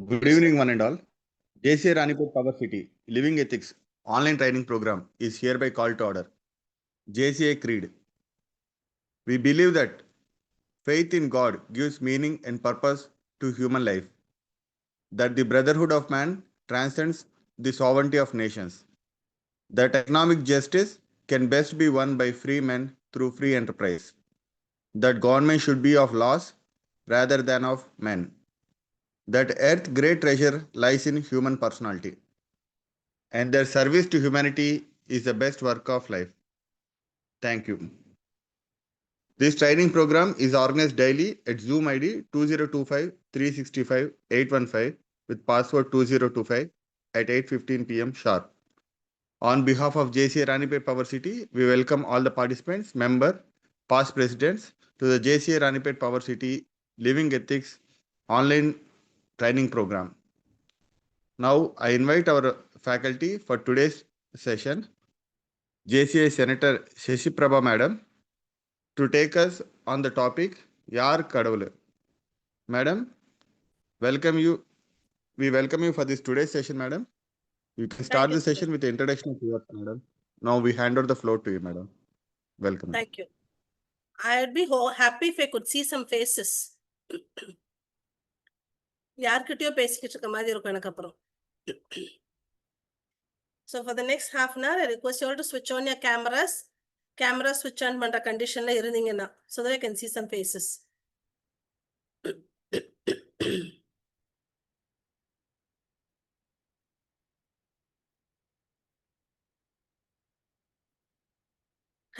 Good evening, one and all. JCA Ranipur Power City Living Ethics online training program is hereby called to order. JCA Creed. We believe that faith in God gives meaning and purpose to human life, that the brotherhood of man transcends the sovereignty of nations, that economic justice can best be won by free men through free enterprise, that government should be of laws rather than of men, that earth's great treasure lies in human personality, and their service to humanity is the best work of life. Thank you. This training program is organized daily at Zoom ID 2025 365 815 with password 2025 at 8:15 p.m. sharp. On behalf of JCA Ranipet Power City, we welcome all the participants, members, past presidents to the JCA Ranipet Power City Living Ethics online training program. Now, I invite our faculty for today's session, JCA Senator Shashi Prabha Madam, to take us on the topic Yar Kadavulu. Madam, welcome you. We welcome you for this today's session, Madam. You can start the session with the introduction of yours, Madam. Now we hand over the floor to you, Madam. Welcome. Thank you. I'd be happy if I could see some faces. யார்கிட்டயோ பேசிக்கிட்டு இருக்க மாதிரி இருக்கும் எனக்கு அப்புறம். So for the next half an hour, I request you all to switch on your cameras. Camera switch on பண்ற கண்டிஷன்ல இருந்தீங்கன்னா so that I can see some faces.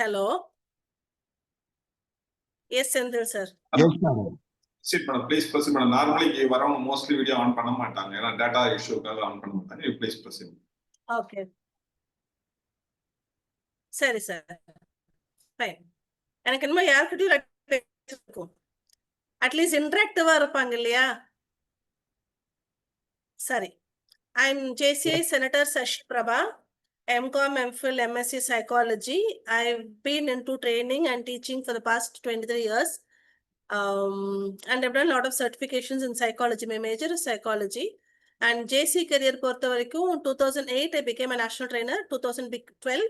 Hello. Yes, Senthil sir. Yes, madam. Sit, madam. Please proceed, madam. Normally, around mostly video on பண்ண மாட்டாங்க. ஏன்னா data issue-க்காக on பண்ண மாட்டாங்க. You please proceed. Okay. சரி sir. Fine. எனக்கு இன்னும் யார்கிட்டயும் பேசிருக்கோம். At least இன்டராக்டிவா இருப்பாங்க இல்லையா? சரி. I'm JCA Senator Shashi Prabha, MCom, MPhil, MSc Psychology. I've been into training and teaching for the past 23 years. And I've done a lot of certifications in psychology. My major is psychology. And JC career பொறுத்த வரைக்கும் 2008 I became a national trainer. 2012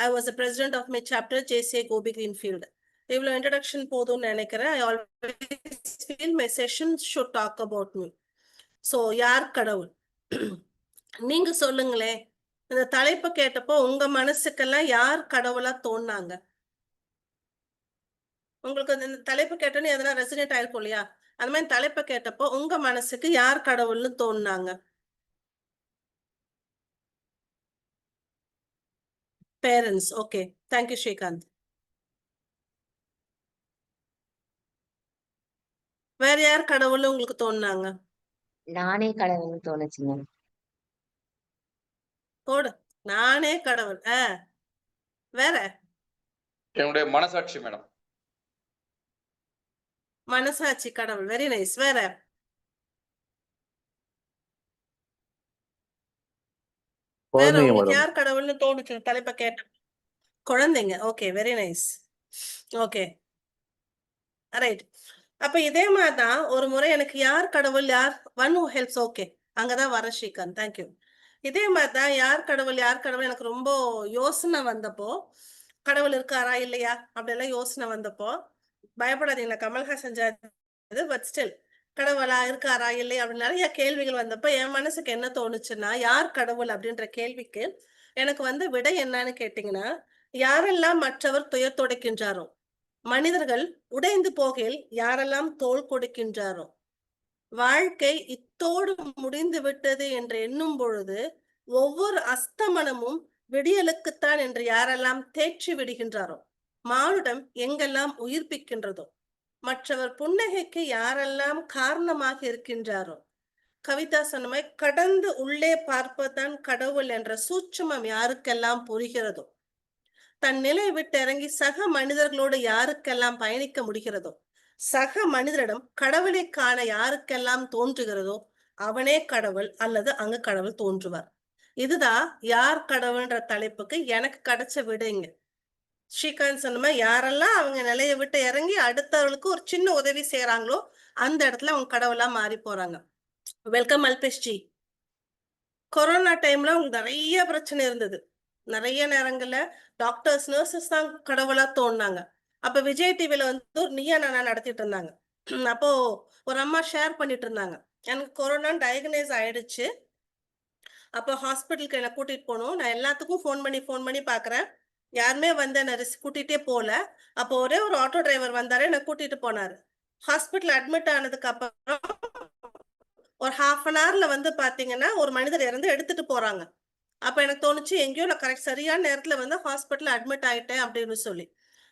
I was the president of my chapter JCA Gobi Greenfield. இவ்வளோ introduction போதும்னு நினைக்கிறேன். I always feel my sessions should talk about me. So யார் கடவுள்? நீங்க சொல்லுங்களேன். இந்த தலைப்பு கேட்டப்போ உங்க மனசுக்கெல்லாம் யார் கடவுளா தோணுனாங்க? உங்களுக்கு இந்த தலைப்பு கேட்டோன்னு எதனா ரெசினேட் ஆயிருக்கும் இல்லையா? அந்த மாதிரி தலைப்பை கேட்டப்போ உங்க மனசுக்கு யார் கடவுள்னு தோணுனாங்க? பேரண்ட்ஸ். Okay, thank you Srikanth. வேற யார் கடவுள்னு உங்களுக்கு தோணுனாங்க? நானே கடவுள்னு தோணுச்சுங்க. போடு, நானே கடவுள். வேற? என்னுடைய மனசாட்சி மேடம். மனசாட்சி கடவுள். Very nice. வேற? வேற உங்களுக்கு யார் கடவுள்னு தோணுச்சு தலைப்பை கேட்ட? குழந்தைங்க. Okay, very nice. Okay, right. அப்ப இதே மாதிரிதான் ஒரு முறை எனக்கு யார் கடவுள், யார் ஒன் ஹூ ஹெல்ப்ஸ். ஓகே, அங்கதான் வர ஸ்ரீகாந்த். தேங்க்யூ. இதே மாதிரிதான் யார் கடவுள் எனக்கு ரொம்ப யோசனை வந்தப்போ, கடவுள் இருக்காரா இல்லையா அப்படியெல்லாம் யோசனை வந்தப்போ, பயப்படாதீங்களா, கமல்ஹாசன் ஜாதி, பட் ஸ்டில் கடவுளா இருக்காரா இல்லை அப்படின்னு நிறைய கேள்விகள் வந்தப்போ என் மனசுக்கு என்ன தோணுச்சுன்னா, யார் கடவுள் அப்படின்ற கேள்விக்கு எனக்கு விடை என்னன்னு கேட்டீங்கன்னா, யாரெல்லாம் மற்றவர் துயர் துடைக்கின்றாரோ, மனிதர்கள் உடைந்து போகையில் யாரெல்லாம் தோள் கொடுக்கின்றாரோ, வாழ்க்கை இத்தோடு முடிந்து விட்டது என்று எண்ணும் பொழுது ஒவ்வொரு அஸ்தமனமும் விடியலுக்குத்தான் என்று யாரெல்லாம் தேற்றி விடுகின்றாரோ, மானுடம் எங்கெல்லாம் உயிர்ப்பிக்கின்றதோ, மற்றவர் புன்னகைக்கு யாரெல்லாம் காரணமாக இருக்கின்றாரோ, கவிதா சொன்ன கடந்து உள்ளே பார்ப்பதுதான் கடவுள் என்ற சூட்சுமம் யாருக்கெல்லாம் புரிகிறதோ, தன் நிலை விட்டு இறங்கி சக மனிதர்களோடு யாருக்கெல்லாம் பயணிக்க முடிகிறதோ, சக மனிதரிடம் கடவுளை காண யாருக்கெல்லாம் தோன்றுகிறதோ அவனே கடவுள் அல்லது அங்கு கடவுள் தோன்றுவார். இதுதான் யார் கடவுள்ன்ற தலைப்புக்கு எனக்கு கிடைச்ச விடைங்க. ஸ்ரீகாந்த் சொன்ன யாரெல்லாம் அவங்க நிலையை விட்டு இறங்கி அடுத்தவர்களுக்கு ஒரு சின்ன உதவி செய்யறாங்களோ அந்த இடத்துல அவங்க கடவுளா மாறி போறாங்க. Welcome Alpesh G. கொரோனா டைம்ல உங்களுக்கு நிறைய பிரச்சனை இருந்தது. நிறைய நேரங்கள்ல டாக்டர்ஸ், நர்சஸ் தான் கடவுளா தோணுனாங்க. அப்ப விஜய் டிவில வந்து ஒரு நீயா நானா நடத்திட்டு இருந்தாங்க. அப்போ ஒரு அம்மா ஷேர் பண்ணிட்டு இருந்தாங்க. எனக்கு கொரோனா டயக்னைஸ் ஆயிடுச்சு. அப்போ ஹாஸ்பிட்டலுக்கு என்ன கூட்டிட்டு போகணும். நான் எல்லாத்துக்கும் ஃபோன் பண்ணி பார்க்குறேன். யாருமே வந்து என்ன கூட்டிட்டே போல. அப்போ ஒரே ஒரு ஆட்டோ டிரைவர் வந்தாரு, என்ன கூட்டிட்டு போனாரு. ஹாஸ்பிட்டல் அட்மிட் ஆனதுக்கு அப்புறம் ஒரு 1/2 அன் ஹவர்ல வந்து பாத்தீங்கன்னா ஒரு மனிதர் இறந்து எடுத்துட்டு போறாங்க. அப்ப எனக்கு தோணுச்சு எங்கேயோ நான் கரெக்ட் சரியான நேரத்துல வந்து ஹாஸ்பிட்டல் அட்மிட் ஆயிட்டேன் அப்படின்னு சொல்லி.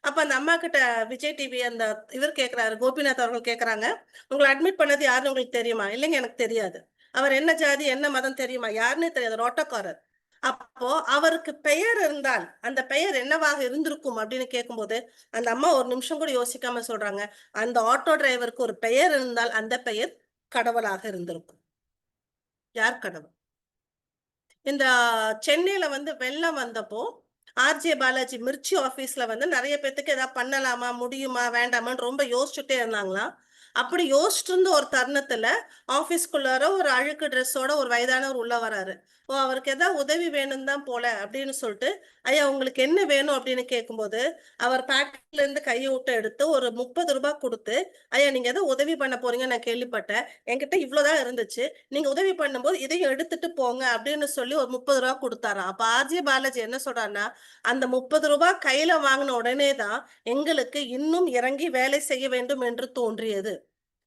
அப்ப அந்த அம்மா கிட்ட விஜய் டிவி அந்த இவர் கேக்குறாரு, கோபிநாத் அவர்கள் கேக்குறாங்க, உங்களை அட்மிட் பண்ணது யாருன்னு உங்களுக்கு தெரியுமா? இல்லைங்க எனக்கு தெரியாது. அவர் என்ன ஜாதி என்ன மதம் தெரியுமா? யாருன்னே தெரியாது, ஒரு ஆட்டோக்காரர். அப்போ அவருக்கு பெயர் இருந்தால் அந்த பெயர் என்னவாக இருந்திருக்கும் அப்படின்னு கேட்கும்போது அந்த அம்மா ஒரு நிமிஷம் கூட யோசிக்காம சொல்றாங்க, அந்த ஆட்டோ டிரைவருக்கு ஒரு பெயர் இருந்தால் அந்த பெயர் கடவுளாக இருந்திருக்கும். யார் கடவுள்? இந்த சென்னையில வந்து வெள்ளம் வந்தப்போ ஆர்ஜே பாலாஜி மிர்ச்சி ஆபீஸ்ல வந்து நிறைய பேத்துக்கு ஏதாவது பண்ணலாமா, முடியுமா, வேண்டாமான்னு ரொம்ப யோசிச்சுட்டே இருந்தாங்களாம். அப்படி யோசிச்சுட்டு இருந்த ஒரு தருணத்துல ஆபீஸ்க்குள்ளார ஒரு அழுக்கு ட்ரெஸ்ஸோட ஒரு வயதானவர் உள்ள வராரு. ஓ, அவருக்கு ஏதாவது உதவி வேணும் தான் போல அப்படின்னு சொல்லிட்டு, ஐயா உங்களுக்கு என்ன வேணும் அப்படின்னு கேட்கும்போது அவர் பேக்கெட்ல இருந்து கையை விட்டு எடுத்து ஒரு 30 ரூபாய் கொடுத்து, ஐயா நீங்க ஏதோ உதவி பண்ண போறீங்க நான் கேள்விப்பட்டேன், என்கிட்ட இவ்வளவுதான் இருந்துச்சு, நீங்க உதவி பண்ணும்போது இதையும் எடுத்துட்டு போங்க அப்படின்னு சொல்லி ஒரு 30 ரூபாய் கொடுத்தாராம். அப்ப ஆர்ஜே பாலாஜி என்ன சொல்றாருன்னா, அந்த 30 ரூபாய் கையில வாங்கின உடனே தான் எங்களுக்கு இன்னும் இறங்கி வேலை செய்ய வேண்டும் என்று தோன்றியது.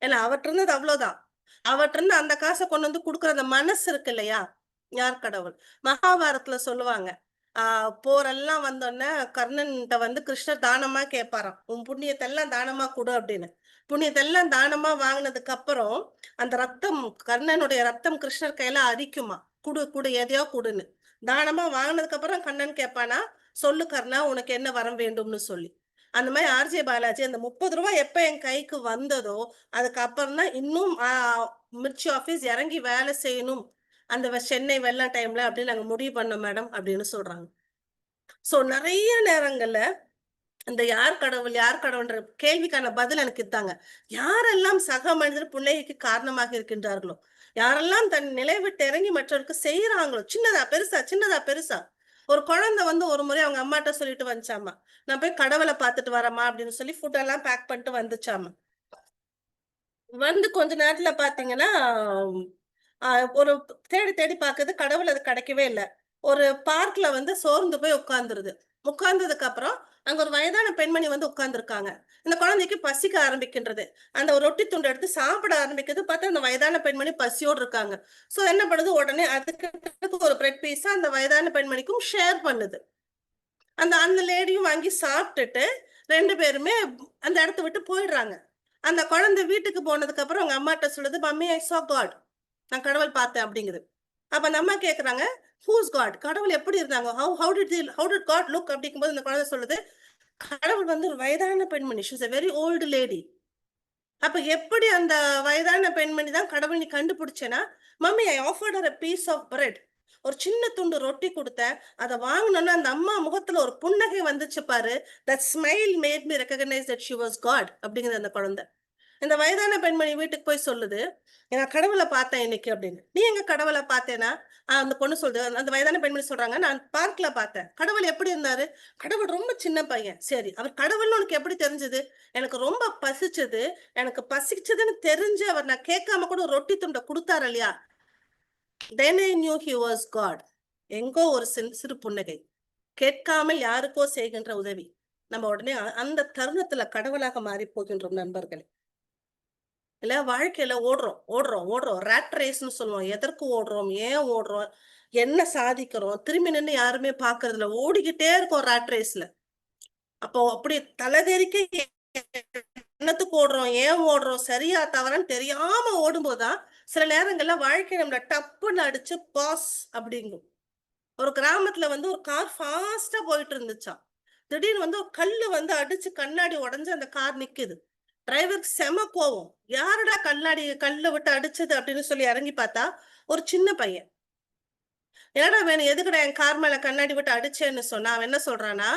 ஏன்னா அவர்ட்ட இருந்தது அவ்வளவுதான். அவர்ட்ட இருந்து அந்த காசை கொண்டு வந்து கொடுக்குற அந்த மனசு இருக்கு இல்லையா? யார் கடவுள்? மகாபாரதத்துல சொல்லுவாங்க, போரெல்லாம் வந்தோடனே கர்ணன்கிட்ட வந்து கிருஷ்ணர் தானமா கேட்பாராம், உன் புண்ணியத்தெல்லாம் தானமா கொடு அப்படின்னு. புண்ணியத்தெல்லாம் தானமா வாங்கினதுக்கு அப்புறம் அந்த ரத்தம், கர்ணனுடைய ரத்தம் கிருஷ்ணர் கையில அரிக்குமா, குடு குடு எதையோ குடுன்னு. தானமா வாங்கினதுக்கு அப்புறம் கண்ணன் கேட்பானா, சொல்லு கர்ணா உனக்கு என்ன வரம் வேண்டும்னு சொல்லி. அந்த மாதிரி ஆர்ஜே பாலாஜி அந்த 30 ரூபாய் எப்ப என் கைக்கு வந்ததோ அதுக்கப்புறம் தான் இன்னும் மிர்ச்சி ஆபீஸ் இறங்கி வேலை செய்யணும் அந்த சென்னை வெள்ளம் டைம்ல அப்படின்னு நாங்க முடிவு பண்ணோம் மேடம் அப்படின்னு சொல்றாங்க. சோ நிறைய நேரங்கள்ல இந்த யார் கடவுள்ன்ற கேள்விக்கான பதில் எனக்கு இதாங்க. யாரெல்லாம் சக மனிதர் புன்னகைக்கு காரணமாக இருக்கின்றார்களோ, யாரெல்லாம் தன் நிலை விட்டு இறங்கி மற்றவருக்கு செய்யறாங்களோ, சின்னதா பெருசா சின்னதா பெருசா. ஒரு குழந்தை வந்து ஒரு முறை அவங்க அம்மாட்ட சொல்லிட்டு வந்துச்சாமா, நான் போய் கடவுளை பார்த்துட்டு வரேம்மா அப்படின்னு சொல்லி ஃபுட் எல்லாம் பேக் பண்ணிட்டு வந்துச்சாமா. வந்து கொஞ்ச நேரத்துல பாத்தீங்கன்னா ஒரு தேடி தேடி பாக்குது, கடவுள் அது கிடைக்கவே இல்ல. ஒரு பார்க்ல வந்து சோர்ந்து போய் உட்கார்ந்துருது. உட்கார்ந்ததுக்கு அப்புறம் அங்க ஒரு வயதான பெண்மணி வந்து உட்கார்ந்துருக்காங்க. இந்த குழந்தைக்கு பசிக்க ஆரம்பிக்கின்றது. அந்த ஒரு ரொட்டி துண்டை எடுத்து சாப்பிட ஆரம்பிக்குது. பார்த்தா அந்த வயதான பெண்மணி பசியோடு இருக்காங்க. சோ என்ன பண்ணுது, உடனே அதுக்கு ஒரு பிரெட் பீஸா அந்த வயதான பெண்மணிக்கும் ஷேர் பண்ணுது. அந்த அந்த லேடியும் வாங்கி சாப்பிட்டுட்டு 2 பேருமே அந்த இடத்த விட்டு போயிடுறாங்க. அந்த குழந்தை வீட்டுக்கு போனதுக்கு அப்புறம் அவங்க அம்மாட்ட சொல்லுது, மம்மி ஐ saw God, நான் கடவுள் பார்த்தேன் அப்படிங்குது. அப்ப அந்த அம்மா கேக்குறாங்க, ஹூஸ் காட், கடவுள் எப்படி இருந்தாங்க, how did God look அப்படிங்கும்போது அந்த குழந்தை சொல்லுது, கடவுள் வந்து ஒரு வயதான பெண்மணி, she is a very old lady. அப்ப எப்படி அந்த வயதான பெண்மணி தான் கடவுள் நீ கண்டுபிடிச்சேனா, mummy I offered her a piece of bread, ஒரு சின்ன துண்டு ரொட்டி கொடுத்தேன், அதை வாங்கினோன்னா அந்த அம்மா முகத்துல ஒரு புன்னகை வந்துச்சு பாரு, that smile made me recognize that she was God அப்படிங்குது அந்த குழந்தை. இந்த வயதான பெண்மணி வீட்டுக்கு போய் சொல்லுது, நான் கடவுளை பார்த்தேன் இன்னைக்கு அப்படின்னு. நீ எங்க கடவுளை பார்த்தேனா? அந்த பொண்ணு சொல்லுது, அந்த வயதான பெண்மணி சொல்றாங்க, நான் பார்க்ல பார்த்தேன். கடவுள் எப்படி இருந்தாரு? கடவுள் ரொம்ப சின்ன பையன். சரி, அவர் கடவுள்னு உனக்கு எப்படி தெரிஞ்சது? எனக்கு ரொம்ப பசிச்சது, எனக்கு பசிச்சதுன்னு தெரிஞ்சு அவர் நான் கேட்காம கூட ஒரு ரொட்டி துண்டை கொடுத்தாரு இல்லையா, then I knew he was God. எங்கோ ஒரு சிறு புன்னகை, கேட்காமல் யாருக்கோ செய்கின்ற உதவி. நம்ம உடனே அந்த தருணத்துல கடவுளாக மாறி போகின்றோம் நண்பர்களே. இல்ல வாழ்க்கையில ஓடுறோம் ரேட் ரேஸ்ன்னு சொல்லுவோம். எதற்கு ஓடுறோம், ஏன் ஓடுறோம், என்ன சாதிக்கிறோம், திரும்பி நின்று யாருமே பாக்குறதுல ஓடிக்கிட்டே இருக்கோம் ரேட் ரேஸ்ல. அப்போ அப்படி தலைதெறிக்க என்னத்துக்கு ஓடுறோம், ஏன் ஓடுறோம், சரியா தவறான்னு தெரியாம ஓடும்போதுதான் சில நேரங்கள்ல வாழ்க்கை நம்மள டப்புன்னு அடிச்சு பாஸ் அப்படிங்கும். ஒரு கிராமத்துல வந்து ஒரு கார் ஃபாஸ்டா போயிட்டு இருந்துச்சாம். திடீர்னு வந்து ஒரு கல்லு வந்து அடிச்சு கண்ணாடி உடைஞ்சு அந்த கார் நிக்குது. டிரைவருக்கு செம கோவம், யாருடா கல்ல விட்டு அடிச்சது அப்படின்னு சொல்லி இறங்கி பார்த்தா ஒரு சின்ன பையன். என்னடா வேணும், எதுக்குடா என் கார் மேல கண்ணாடி விட்டு அடிச்சேன்னு சொன்னா அவன் என்ன சொல்றானா,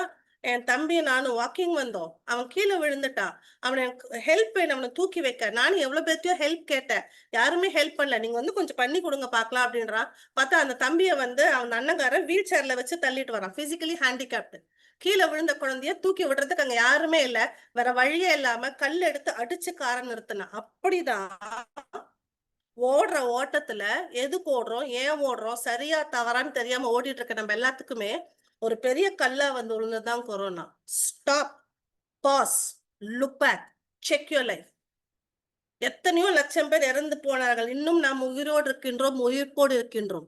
என் தம்பியை நானும் வாக்கிங் வந்தோம், அவன் கீழே விழுந்துட்டான், அவனை ஹெல்ப் வேணும், அவனை தூக்கி வைக்க. நானும் எவ்வளவு பேர்த்தையோ ஹெல்ப் கேட்டேன், யாருமே ஹெல்ப் பண்ணல. நீங்க வந்து கொஞ்சம் பண்ணி கொடுங்க பாக்கலாம் அப்படின்றான். பார்த்தா அந்த தம்பியை வந்து அவன் அண்ணங்காரன் வீல் சேர்ல வச்சு தள்ளிட்டு வரான், பிசிக்கலி ஹேண்டிகேப்டு. கீழே விழுந்த குழந்தைய தூக்கி விடுறதுக்கு அங்க யாருமே இல்ல, வேற வழியே இல்லாம கல் எடுத்து அடிச்சு காரை நிறுத்தினான். அப்படிதான் ஓடுற ஓட்டத்துல எதுக்கு ஓடுறோம், ஏன் ஓடுறோம், சரியா தவறான்னு தெரியாம ஓடிட்டு இருக்க நம்ம எல்லாத்துக்குமே ஒரு பெரிய கல்லா வந்து விழுந்ததுதான் corona. Stop, boss, look back, check your life. எத்தனையோ லட்சம் பேர் இறந்து போனார்கள், இன்னும் நாம் உயிரோடு இருக்கின்றோம், உயிர்ப்போடு இருக்கின்றோம்.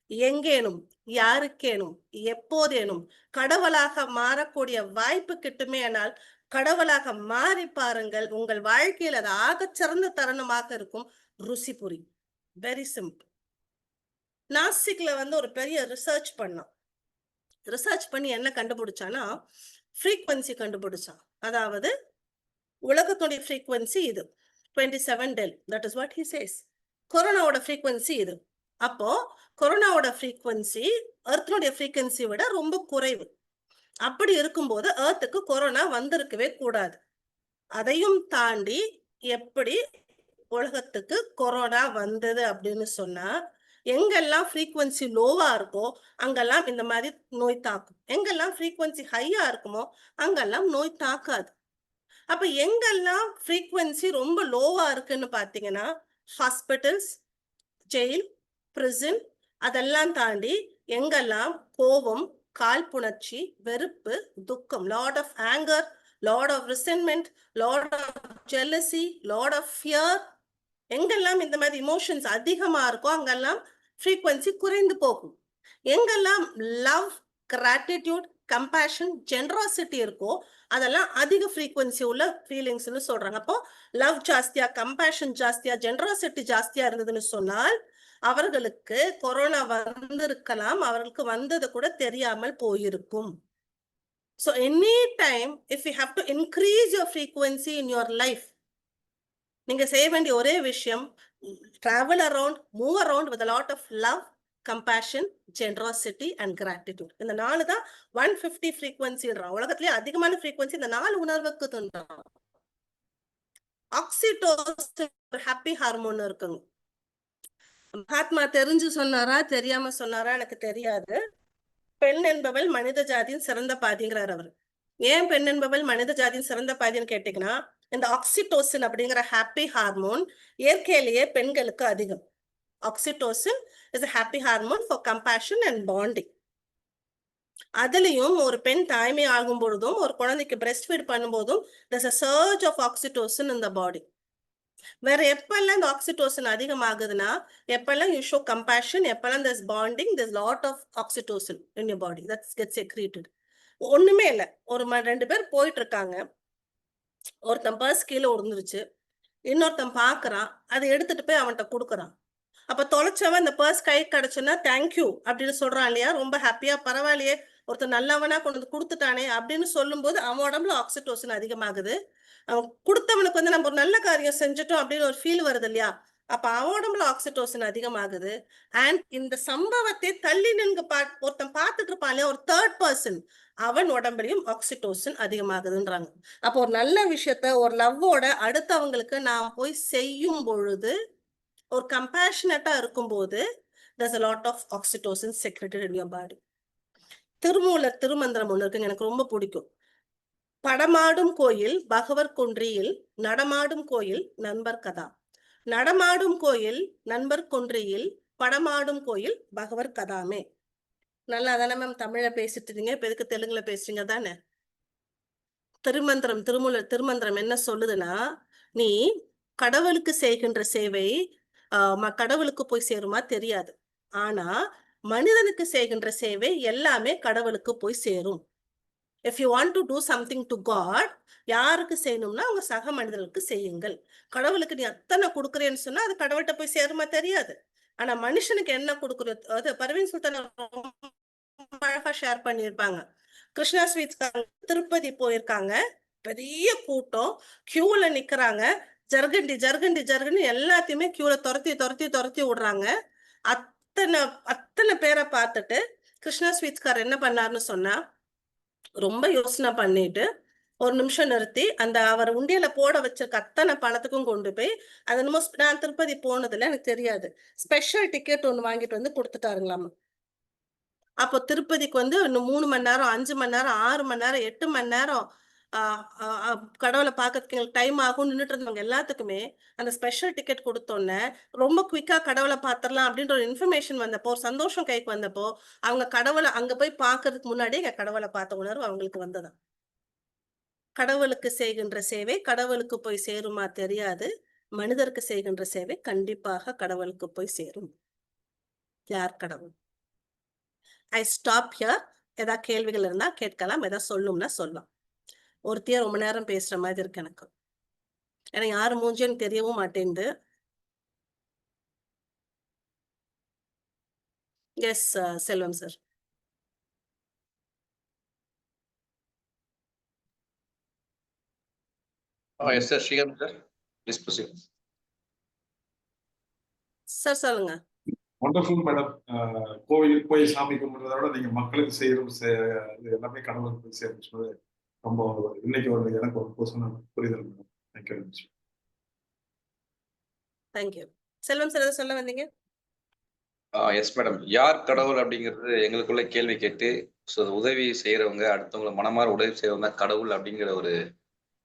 எங்கேனும், யாருக்கேனும், எப்போதேனும் கடவுளாக மாறக்கூடிய வாய்ப்பு கிட்டுமே ஆனால் கடவுளாக மாறி பாருங்கள். உங்கள் வாழ்க்கையில் அது ஆகச்சிறந்த தருணமாக இருக்கும். ருசி புரி. Very simple. நாசிக்ல வந்து ஒரு பெரிய ரிசர்ச் பண்ணான். ரிசர்ச் பண்ணி என்ன கண்டுபிடிச்சானா, ஃப்ரீக்வன்சி கண்டுபிடிச்சான். அதாவது உலகத்துடைய ஃப்ரீக்வன்சி இது 27 டெல். That is what he says. கொரோனாவோட ஃப்ரீக்வன்சி இது. அப்போ கொரோனாவோட ஃப்ரீக்வன்சி எர்த்தனுடைய ஃப்ரீக்வன்சி விட ரொம்ப குறைவு. அப்படி இருக்கும்போது எர்த்துக்கு கொரோனா வந்திருக்கவே கூடாது. அதையும் தாண்டி எப்படி உலகத்துக்கு கொரோனா வந்தது அப்படின்னு சொன்னா, எங்கெல்லாம் ஃப்ரீக்வன்சி லோவா இருக்கோ அங்கெல்லாம் இந்த மாதிரி நோய் தாக்கும். எங்கெல்லாம் ஃப்ரீக்வன்சி ஹையா இருக்குமோ அங்கெல்லாம் நோய் தாக்காது. அப்ப எங்கெல்லாம் ஃப்ரீக்வன்சி ரொம்ப லோவா இருக்குன்னு பாத்தீங்கன்னா, ஹாஸ்பிட்டல்ஸ், ஜெயில், பிரிசன், அதெல்லாம் தாண்டி எங்கெல்லாம் கோபம், காழ்ப்புணர்ச்சி, வெறுப்பு, துக்கம், lord of anger, lord of resentment, lord of jealousy, lord of fear, எங்கெல்லாம் இந்த மாதிரி இமோஷன்ஸ் அதிகமா இருக்கோ அங்கெல்லாம் ஃப்ரீக்வன்சி குறைந்து போகும். எங்கெல்லாம் லவ், கிராட்டிடியூட், கம்பேஷன், ஜெனராசிட்டி இருக்கோ அதெல்லாம் அதிக ஃப்ரீக்வன்சி உள்ள ஃபீலிங்ஸ்னு சொல்றாங்க. அப்போ லவ் ஜாஸ்தியா, கம்பேஷன் ஜாஸ்தியா, ஜெனராசிட்டி ஜாஸ்தியா இருந்ததுன்னு சொன்னால் அவர்களுக்கு கொரோனா வந்திருக்கலாம், அவர்களுக்கு வந்தது கூட தெரியாமல் போயிருக்கும். So anytime if you have to increase your frequency in your life, நீங்க செய்ய வேண்டிய ஒரே விஷயம், travel around, move around with a lot of love, compassion, generosity and gratitude. இந்த 4 தான் 150 frequency. உலகத்திலே அதிகமான frequency இந்த 4 உணர்வுக்கு தான். ஆக்சிடோசின் ஒரு ஹாப்பி ஹார்மோன் இருக்குங்க. மகாத்மா தெரிஞ்சு சொன்னாரா தெரியாம சொன்னாரா எனக்கு தெரியாது. பெண் என்பவள் மனித ஜாதியின் சிறந்த பாதிங்கிறார் அவர். ஏன் பெண் என்பவள் மனித ஜாதியின் சிறந்த பாதின்னு கேட்டீங்கன்னா, இந்த ஆக்சிடோசின் அப்படிங்கிற ஹாப்பி ஹார்மோன் இயற்கையிலேயே பெண்களுக்கு அதிகம். Oxytocin is a happy hormone for compassion and bonding. அதுலயும் ஒரு பெண் தாய்மை ஆகும் பொழுதும் ஒரு குழந்தைக்கு பிரஸ்ட் ஃபீட் பண்ணும்போதும் there's a surge of oxytocin in the body. வேற எப்பெல்லாம் இந்த ஆக்சிடோசின் அதிகமாகுதுன்னா, எப்பெல்லாம் you show compassion, எப்பெல்லாம் there's bonding, there's lot of oxytocin in your body that gets secreted. ஒண்ணுமே இல்ல, ஒரு 2 பேர் போயிட்டு இருக்காங்க, ஒருத்தன் பர்ஸ் கீழே விழுந்துருச்சு, இன்னொருத்தன் பாக்குறான், அதை எடுத்துட்டு போய் அவன்கிட்ட கொடுக்குறான். அப்ப தொலைச்சவன் இந்த பர்ஸ் கை கிடைச்சுன்னா தேங்க்யூ அப்படின்னு சொல்றான் இல்லையா, ரொம்ப ஹாப்பியா, பரவாயில்லையே ஒருத்தர் நல்லவனா கொண்டு வந்து கொடுத்துட்டானே அப்படின்னு சொல்லும் போது அவன் உடம்புல ஆக்சிடோசின் அதிகமாகுது. அவன் கொடுத்தவனுக்கு வந்து நம்ம ஒரு நல்ல காரியம் செஞ்சுட்டோம் அப்படின்னு ஒரு ஃபீல் வருது இல்லையா, அப்ப அவன் உடம்புல ஆக்சிடோசின் அதிகமாகுது. அண்ட் இந்த சம்பவத்தை தள்ளி நின்று ஒருத்தன் பார்த்துட்டு இருப்பான் இல்லையா, ஒரு தேர்ட் பர்சன், அவன் உடம்புலையும் ஆக்சிடோசின் அதிகமாகுதுன்றாங்க. அப்போ ஒரு நல்ல விஷயத்த ஒரு லவ்வோட அடுத்தவங்களுக்கு நான் போய் செய்யும் பொழுது, ஒரு கம்பேஷனட்டா இருக்கும்போது there's a lot of oxytocin secreted in your body. Thirumoolar Thirumanthiram ஒண்ணு இருக்குங்க, எனக்கு ரொம்ப பிடிக்கும். படமாடும் கோயில் பகவர் குன்றியில், நடமாடும் கோயில் நண்பர் கதா. நடமாடும் கோயில் நண்பர் குன்றியில், படமாடும் கோயில் பகவர் கதாமே. நல்லா தானே மேம் தமிழ்ல பேசிட்டு இருக்கீங்க, இப்ப எதுக்கு தெலுங்குல பேசுறீங்க தானே? திருமந்திரம், திருமூலர் திருமந்திரம் என்ன சொல்லுதுன்னா, நீ கடவுளுக்கு செய்கின்ற சேவை கடவுளுக்கு போய் சேருமா தெரியாது, ஆனா மனிதனுக்கு செய்கின்ற சேவை எல்லாமே கடவுளுக்கு போய் சேரும். If you want to do something to God, யாருக்கு செய்யணும்னா அவங்க சக மனிதர்களுக்கு செய்யுங்கள். கடவுளுக்கு நீ அத்தனை கொடுக்குறேன்னு சொன்னா அது கடவுள்கிட்ட போய் சேருமா தெரியாது, ஆனா மனுஷனுக்கு என்ன கொடுக்குறது, அது பர்வீன் சுல்தான் அழகா ஷேர் பண்ணியிருப்பாங்க. கிருஷ்ணா ஸ்வீட்ஸ் திருப்பதி போயிருக்காங்க, பெரிய கூட்டம், கியூல நிக்கிறாங்க, ஜர்கண்டி ஜர்கண்டி ஜர்கண்டி எல்லாத்தையுமே கியூல துரத்தி துரத்தி துரத்தி விடுறாங்க. அத்தனை பேரை பார்த்துட்டு கிருஷ்ணா ஸ்வீட்ஸ்கார் என்ன பண்ணாருன்னு சொன்னா, ரொம்ப யோசனை பண்ணிட்டு ஒரு நிமிஷம் நிறுத்தி அந்த அவர் உண்டியல போட வச்சிருக்க அத்தனை பணத்துக்கும் கொண்டு போய் அது என்னமோ நான் திருப்பதி போனதுல எனக்கு தெரியாது ஸ்பெஷல் டிக்கெட் ஒன்று வாங்கிட்டு வந்து கொடுத்துட்டாருங்களாமா. அப்போ திருப்பதிக்கு வந்து இன்னும் 3 மணி நேரம் 5 மணி நேரம் 6 மணி நேரம் 8 மணி நேரம் கடவுளை பார்க்கறதுக்கு எங்களுக்கு டைம் ஆகும் நின்றுட்டு இருந்தவங்க எல்லாத்துக்குமே அந்த ஸ்பெஷல் டிக்கெட் கொடுத்தோன்னே ரொம்ப குயிக்கா கடவுளை பார்த்துடலாம் அப்படின்ற ஒரு இன்ஃபர்மேஷன் வந்தப்போ ஒரு சந்தோஷம் கைக்கு வந்தப்போ அவங்க கடவுளை அங்க போய் பார்க்கறதுக்கு முன்னாடி எங்க கடவுளை பார்த்த உணர்வு அவங்களுக்கு வந்ததான். கடவுளுக்கு செய்கின்ற சேவை கடவுளுக்கு போய் சேருமா தெரியாது, மனிதருக்கு செய்கின்ற சேவை கண்டிப்பாக கடவுளுக்கு போய் சேரும். யார் கடவுள்? I stop here. ஏதாவது கேள்விகள் இருந்தா கேட்கலாம், ஏதாவது சொல்லணும்னா சொல்லலாம். ஒருத்தையும் ரொம்ப நேரம் பேசுற மாதிரி இருக்கு எனக்கு, ஏன்னா யாரு மூஞ்சின்னு தெரியவும் மாட்டேங்குது. Yes Selvam sir. Yes sir, Srikanth sir, please proceed. Sir சொல்லுங்க. Wonderful madam. கோவிலுக்கு போய் சாமி கும்பிடுறத விட நீங்க மக்களுக்கு செய்யறது எல்லாமே கடவுளுக்கு செய்யணும் சொல்லி ரொம்ப இன்னைக்கு எனக்கு ஒரு புதுசான புரிதல் madam. Thank you very much. Thank you. Selvam sir எதை சொல்ல வந்தீங்க? எஸ் மேடம், யார் கடவுள் அப்படிங்கிறது எங்களுக்குள்ள கேள்வி கேட்டு உதவி செய்யறவங்க அடுத்தவங்களை மனமாற உதவி செய்யறவங்க கடவுள் அப்படிங்கிற ஒரு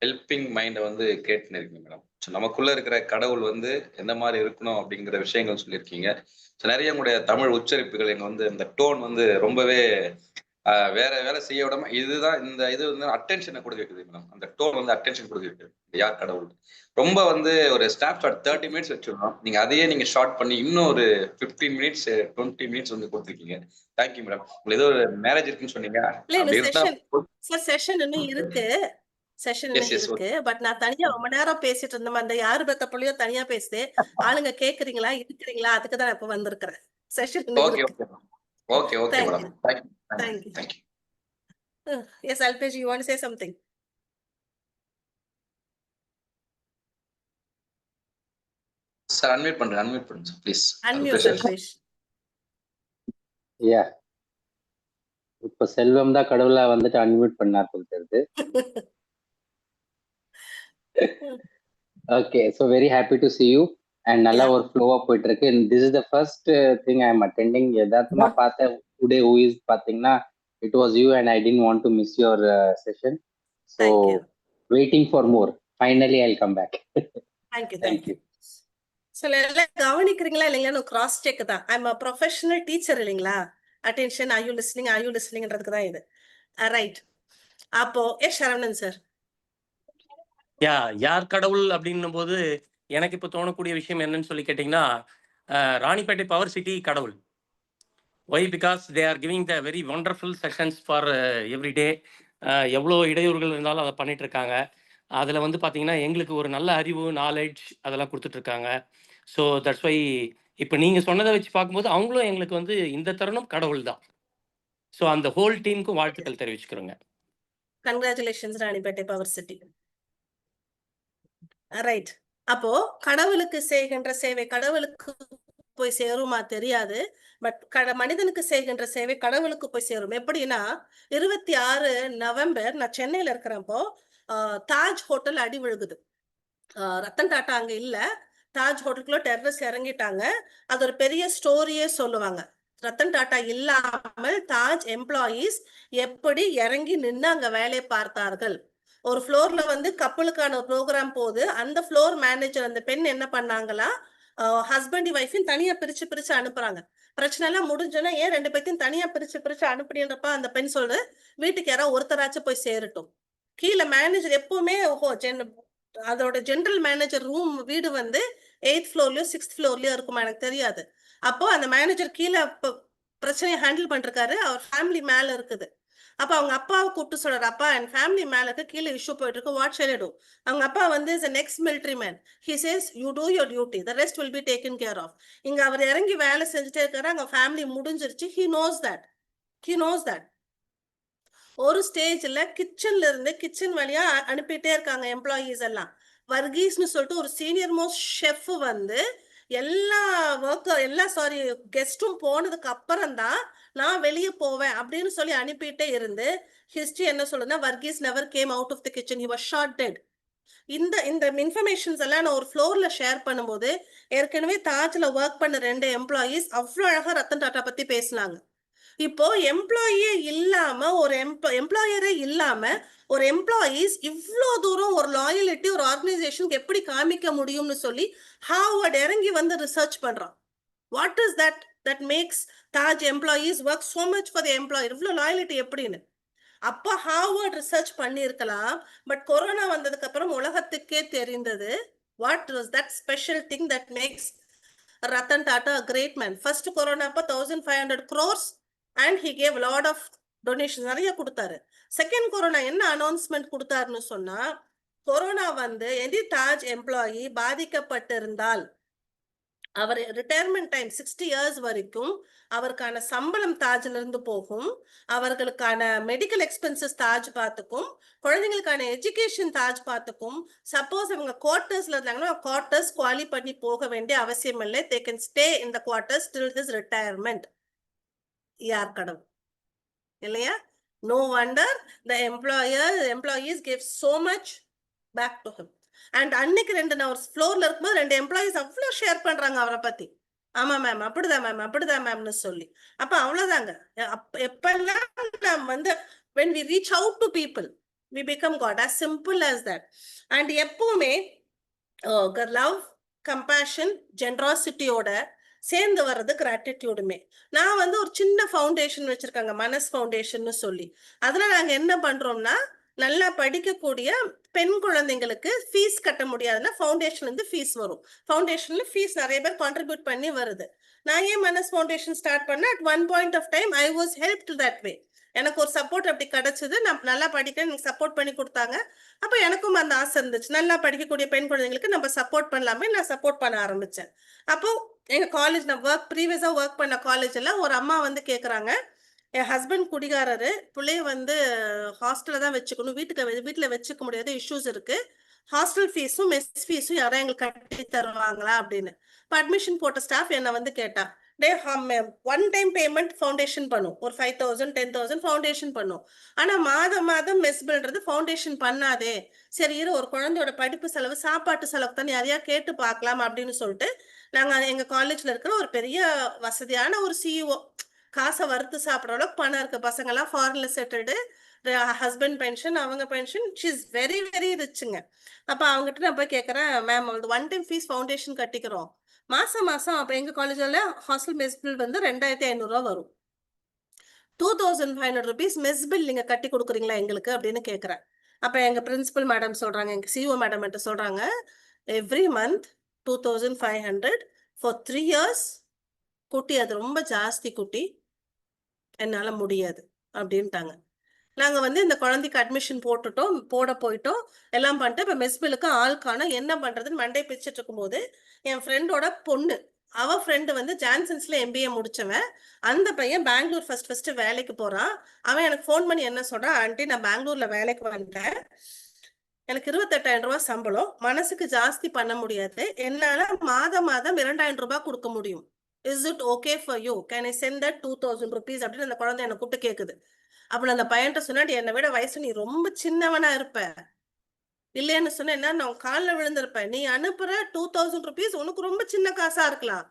ஹெல்பிங் மைண்டை வந்து கேட்டுன்னு இருக்கீங்க மேடம். ஸோ நமக்குள்ள இருக்கிற கடவுள் வந்து எந்த மாதிரி இருக்கணும் அப்படிங்கிற விஷயங்கள் சொல்லியிருக்கீங்க. ஸோ நிறைய உங்களுடைய தமிழ் உச்சரிப்புகள் எங்க வந்து இந்த டோன் வந்து ரொம்பவே வேற வேலை செய்ய விடாம இதுதான் இந்த இது வந்து அட்டென்ஷனை கொடுக்க வைக்குது மேடம். அந்த டோன் வந்து அட்டென்ஷன் கொடுக்க வைக்குது. யார் கடவுள் ரொம்ப வந்து ஒரு ஸ்னாப் ஷாட் 30 மினிட்ஸ் வச்சிருந்தோம், நீங்க அதையே நீங்க ஷார்ட் பண்ணி இன்னும் ஒரு 15 மினிட்ஸ் 20 மினிட்ஸ் வந்து கொடுத்துருக்கீங்க. Thank you madam. உங்களுக்கு ஏதோ ஒரு மேரேஜ் இருக்குன்னு சொன்னீங்க. செஷன் இன்னும் இருக்கு, செஷன் இருக்கு. பட் நான் தனியா ரொம்ப நேரம் பேசிட்டு இருந்தேன். அந்த யாரு பெத்த புள்ளியோ தனியா பேசுது, ஆளுங்க கேக்குறீங்களா இருக்கிறீங்களா, அதுக்கு தான் இப்ப வந்திருக்கிறேன். Session okay okay okay madam. Thank you. Yes, Alpesh, you want to say something? Sir unmute பண்ணுங்க ப்ளீஸ். Unmute Alpesh. யா, இப்ப செல்வம் தான் கடவுளா வந்துட்டு அன்மியூட் பண்ணார் சொல்றது. Okay, so very happy to C you and நல்லா ஒரு ஃப்ளோவா போயிட்டு இருக்கு. This is the first thing I am attending. யதார்த்தமா பார்த்த டுடே ஹூ இஸ் பாத்தீங்கன்னா it was you and I didn't want to miss your session. So waiting for more. Finally I come back. Thank you. So எல்லாம் கவனிக்கிறீங்களா இல்லைங்களா? Cross check தான். I am a professional teacher இல்லைங்களா? Attention, are you லிஸ்னிங்ன்றதுக்கு தான் இது. Right. அப்போ Saravanan sir. யார் கடவுள் அப்படின்னும் போது எனக்கு இப்போ தோணக்கூடிய விஷயம் என்னன்னு சொல்லி கேட்டிங்கன்னா, ராணிப்பேட்டை பவர் சிட்டி கடவுள். Why? Because they are giving the very wonderful sessions for every day. எவ்வளோ இடையூறுகள் இருந்தாலும் அதை பண்ணிட்டு இருக்காங்க. அதில் வந்து பார்த்தீங்கன்னா எங்களுக்கு ஒரு நல்ல அறிவு, நாலேஜ் அதெல்லாம் கொடுத்துட்ருக்காங்க. ஸோ தட்ஸ் வை இப்போ நீங்கள் சொன்னதை வச்சு பார்க்கும்போது அவங்களும் எங்களுக்கு வந்து இந்த தருணம் கடவுள் தான். ஸோ அந்த ஹோல் டீமுக்கும் வாழ்த்துக்கள் தெரிவிச்சுக்கிறோங்க. Congratulations Ranipet power city. Right. அப்போ கடவுளுக்கு செய்கின்ற சேவை கடவுளுக்கு போய் சேருமா தெரியாது, பட் மனிதனுக்கு செய்கின்ற சேவை கடவுளுக்கு போய் சேரும். எப்படின்னா 26 நவம்பர் நான் சென்னையில இருக்கிறப்போ தாஜ் ஹோட்டல் அடி விழுகுது. ரத்தன் டாட்டா அங்க இல்ல, தாஜ் ஹோட்டலுக்குள்ள டெரரிஸ்ட் இறங்கிட்டாங்க. அது ஒரு பெரிய ஸ்டோரியே சொல்லுவாங்க. ரத்தன் டாட்டா இல்லாமல் தாஜ் எம்ப்ளாயீஸ் எப்படி இறங்கி நின்று அங்க வேலை பார்த்தார்கள். ஒரு ஃப்ளோர்ல வந்து கப்பலுக்கான ப்ரோக்ராம் போது அந்த ஃப்ளோர் மேனேஜர் அந்த பெண் என்ன பண்ணாங்களா, ஹஸ்பண்ட் ஒய்ஃபையும் தனியா பிரிச்சு அனுப்புறாங்க. பிரச்சனை எல்லாம் முடிஞ்சோன்னா ஏன் 2 பேர்த்தையும் தனியா பிரிச்சு அனுப்புறப்ப அந்த பெண் சொல்ற வீட்டுக்கு யாராவது ஒருத்தராச்சும் போய் சேரட்டும். கீழே மேனேஜர் எப்பவுமே அதோட ஜெனரல் மேனேஜர் ரூம் வீடு வந்து 8th ஃப்ளோர்லயோ 6th ஃப்ளோர்லயோ இருக்குமா எனக்கு தெரியாது. அப்போ அந்த மேனேஜர் கீழே பிரச்சனையை ஹேண்டில் பண்றாரு, அவர் ஃபேமிலி மேல இருக்குது. அப்ப அவங்க அப்பாவை கூப்பிட்டு சொல்றாரு, அப்பா என் ஃபேமிலி மேல இருக்க கீழே இஷ்யூ போயிட்டு இருக்கு, வாட் ஷால் ஐ டு? அவங்க அப்பா வந்து is next military man. He says you do your duty, the rest will be taken care of. இங்க அவர் இறங்கி வேலை செஞ்சுட்டே இருக்காரு, அங்க ஃபேமிலி முடிஞ்சிருச்சு. He knows that. ஒரு ஸ்டேஜ்ல கிச்சன்ல இருந்து கிச்சன் வழியா அனுப்பிட்டே இருக்காங்க எம்ப்ளாயீஸ் எல்லாம். வர்கீஸ்னு சொல்லிட்டு ஒரு சீனியர் மோஸ்ட் ஷெஃப் வந்து எல்லா கெஸ்டும் போனதுக்கு அப்புறம் தான் நான் வெளியே போவேன் அப்படின்னு சொல்லி அனுப்பிட்டே இருந்து ஹிஸ்டரி என்ன சொல்லுதுன்னா Varghese never came out of the kitchen, he was shot dead. இந்த இன்ஃபர்மேஷன்ஸ் எல்லாம் நான் ஒரு ஃப்ளோர்ல ஷேர் பண்ணும்போது ஏற்கனவே தாஜ்ல ஒர்க் பண்ண 2 எம்ப்ளாயீஸ் அவ்வளோ அழகா ரத்தன் டாட்டா பத்தி பேசினாங்க. இப்போ எம்ப்ளாயே இல்லாம ஒரு எம்ப்ளாயரே இல்லாம ஒரு எம்ப்ளாயீஸ் இவ்வளோ தூரம் ஒரு லாயலிட்டி ஒரு ஆர்கனைசேஷனுக்கு எப்படி காமிக்க முடியும்னு சொல்லி ஹார்வர்ட் இறங்கி வந்து ரிசர்ச் பண்றான். What is that makes Taj employees work so much for the employer, இவ்வளோ லாயலிட்டி எப்படின்னு. அப்ப ஹார்வர்ட் ரிசர்ச் பண்ணியிருக்கலாம். பட் கொரோனா வந்ததுக்கு அப்புறம் உலகத்துக்கே தெரிந்தது what was that special thing that makes Ratan Tata a great man. First corona அப்ப 1500 crores and he gave a lot of donations, நிறைய கொடுத்தாரு. செகண்ட் கொரோனா என்ன அனௌன்ஸ்மெண்ட் கொடுத்தாருன்னு சொன்னா, கொரோனா வந்து எதி தாஜ் எம்ப்ளாயி பாதிக்கப்பட்டிருந்தால் அவர் ரிட்டையர்மெண்ட் டைம் 60 years வரைக்கும் அவருக்கான சம்பளம் தாஜ்ல இருந்து போகும், அவர்களுக்கான மெடிக்கல் எக்ஸ்பென்சஸ் தாஜ் பார்த்துக்கும், குழந்தைங்களுக்கான எஜுகேஷன் தாஜ் பார்த்துக்கும். சப்போஸ் அவங்க குவார்டர்ஸ்ல இருந்தாங்கன்னா குவார்டர்ஸ் குவாலி பண்ணி போக வேண்டிய அவசியம் இல்லை, they can stay in the quarters till this retirement. யார் கடவுள் இல்லையா? No wonder the employees give so much back to him. And அன்னைக்கு நான் ஒரு ஃப்ளோர்ல இருக்கும்போது 2 எம்ப்ளாயீஸ் அவ்வளோ ஷேர் பண்றாங்க அவரை பத்தி. ஆமா மேம் அப்படிதான் மேம் அப்படிதான் மேம்னு சொல்லி. அப்ப அவ்வளவுதாங்க. எப்பெல்லாம் நாம் வந்து when we reach out to people we become God, as simple as that. and எப்பவுமே லவ் கம்பேஷன் ஜெனராசிட்டியோட சேர்ந்து வர்றது கிராட்டிடியூடுமே. நான் வந்து ஒரு சின்ன ஃபவுண்டேஷன் வச்சிருக்காங்க, மனஸ் ஃபவுண்டேஷன் சொல்லி. அதுல நாங்க என்ன பண்றோம்னா, நல்லா படிக்கக்கூடிய பெண் குழந்தைங்களுக்கு ஃபீஸ் கட்ட முடியாதுன்னா ஃபவுண்டேஷன்ல இருந்து ஃபீஸ் வரும். ஃபவுண்டேஷன்ல ஃபீஸ் நிறைய பேர் கான்ட்ரிபியூட் பண்ணி வருது. நான் ஏன் மனஸ் ஃபவுண்டேஷன் ஸ்டார்ட் பண்ணேன், at one point of time I was helped that way. எனக்கு ஒரு சப்போர்ட் அப்படி கிடைச்சது. நான் நல்லா படிக்க எனக்கு சப்போர்ட் பண்ணி கொடுத்தாங்க. அப்ப எனக்கும் அந்த ஆசை இருந்துச்சு, நல்லா படிக்கக்கூடிய பெண் குழந்தைங்களுக்கு நம்ம சப்போர்ட் பண்ணலாமே. நான் சப்போர்ட் பண்ண ஆரம்பிச்சேன். அப்போ எங்க காலேஜ் நான் ப்ரீவியஸா ஒர்க் பண்ண காலேஜ்ல ஒரு அம்மா வந்து கேக்குறாங்க, என் ஹஸ்பண்ட் குடிகாரரு, பிள்ளைய வந்து ஹாஸ்டல்ல தான் வச்சுக்கணும், வீட்டுல வச்சுக்க முடியாத இஷ்யூஸ் இருக்கு, ஹாஸ்டல் ஃபீஸும் மெஸ் ஃபீஸும் யாரும் எங்களுக்கு கட்டி தருவாங்களா அப்படின்னு. இப்போ அட்மிஷன் போட்ட ஸ்டாஃப் என்ன வந்து கேட்டா, ஒன் டைம் பேமெண்ட் ஃபவுண்டேஷன் பண்ணும், ஒரு 5000 10,000 ஃபவுண்டேஷன் பண்ணும். ஆனா மாதம் மெஸ் பில்ன்றது ஃபவுண்டேஷன் பண்ணாதே, சரி இரு ஒரு குழந்தையோட படிப்பு செலவு சாப்பாட்டு செலவு தான் யாரையா கேட்டு பார்க்கலாம் அப்படின்னு சொல்லிட்டு நாங்க எங்க காலேஜ்ல இருக்கிற ஒரு பெரிய வசதியான ஒரு சிஇஓ, காசை வறுத்து சாப்பிட்ற அளவுக்கு பணம் இருக்கு, பசங்க எல்லாம் ஃபாரின்ல செட்டில்டு, ஹஸ்பண்ட் பென்ஷன் அவங்க pension, she is very very ரிச்சுங்க. அப்ப அவங்ககிட்ட நான் போய் கேட்கறேன், ma'am one time fees foundation கட்டிக்கிறோம், மாசம் அப்ப எங்க காலேஜ்ல ஹாஸ்டல் மெஸ் பில் வந்து 2500 ரூபா வரும், 2500 rupees மெஸ் பில் நீங்க கட்டி கொடுக்குறீங்களா எங்களுக்கு அப்படின்னு கேட்கறேன். அப்ப எங்க பிரின்சிபல் மேடம் சொல்றாங்க, எங்க சிஓ மேடம் என்கிட்ட சொல்றாங்க, எவ்ரி மந்த் 2500 for 3 years. குட்டி அது ரொம்ப ஜாஸ்தி குட்டி, என்னால முடியாது அப்படின்ட்டாங்க. நாங்க வந்து இந்த குழந்தைக்கு அட்மிஷன் போட போயிட்டோம், எல்லாம் பண்ணிட்டு இப்ப மெஸ் பில்லுக்கு ஆள்கான என்ன பண்றதுன்னு மண்டே பிச்சுட்டு இருக்கும்போது என் ஃப்ரெண்டோட பொண்ணு, அவ ஃப்ரெண்டு வந்து ஜான்சன்ஸ்ல MBA முடிச்சவன், அந்த பையன் பெங்களூர் ஃபர்ஸ்ட் வேலைக்கு போறான். அவன் எனக்கு ஃபோன் பண்ணி என்ன சொல்றான், ஆண்டி நான் பெங்களூர்ல வேலைக்கு வந்துட்டேன், எனக்கு 28,000 ரூபாய் சம்பளம், மனசுக்கு ஜாஸ்தி பண்ண முடியாது, என்னால மாதம் 2,000 ரூபாய் கொடுக்க முடியும், is it okay for you, can I send that 2000 rupees அப்படின்னு அந்த குழந்தை என்ன கூப்பிட்டு கேக்குது. அப்ப நான் அந்த பையன்ட்ட சொன்னாடி, என்னை விட வயசு நீ ரொம்ப சின்னவனா இருப்ப, இல்லைன்னு சொன்ன என்ன நான் காலில் விழுந்திருப்பேன், நீ அனுப்புற 2000 rupees உனக்கு ரொம்ப சின்ன காசா இருக்கலாம்,